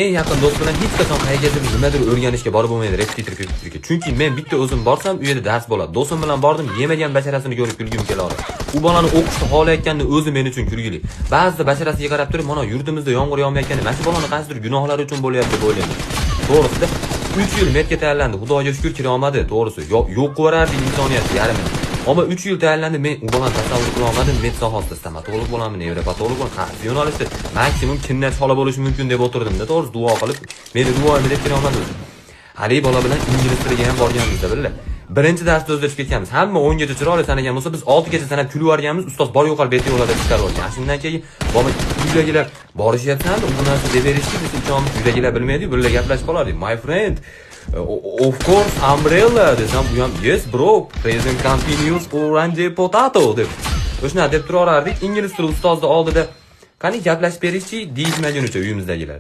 eng yaqin do'st bilan hech qachon qayergadir nimadir o'rganishga borib bo'lmaydi, repetitorga. Chunki men bitta o'zim borsam, u yerda dars bo'ladi. Do'stim bilan bordim, yemagan basharasini ko'rib kulgim keladi. U bolani o'qishni xohlayotganda o'zi men uchun kulgili. Ba'zida basharasiga qarab turib, mana yurtimizda yomg'ir yog'mayotganda, mana shu bolani qaysidir gunohlari uchun bo'lyapti deb o'ylayman. To'g'risida 3 yil metga tayyorlandi. Xudoga shukr kira olmadi, to'g'risi. Yo'q qilardi insoniyat yarimi. Ammo 3 yil tayyorlandi, men u bolani tasavvur qila olmadim. Met sohasida stomatolog bo'laman, nevropatolog bo'laman, qaysi yo'nalishda maksimum kimlar chola bo'lishi mumkin deb o'tirdim-da, to'g'risi duo qilib, meni duoyimni deb kira olmadim. Hali bola bilan ingliz tiliga ham borganmizda, billar. Birinchi darsda o'zlashib ketganmiz. Hamma 10 gacha chiroyli sanagan bo'lsa, biz 6 gacha sanab kulib yuborganmiz. Ustoz bor yo'qol beti yo'lada chiqarib yuborgan. Shundan keyin bola uydagilar borishyapsan, u narsa deb berishdi, biz uchamiz uydagilar bilmaydi, birga gaplashib qolardik. My friend, of course, umbrella desam, bu ham yes bro, present continuous orange potato deb. O'shana deb turaverardik. Ingliz tili ustozni oldida qani gaplashib berishchi deyishmagunicha uyimizdagilar.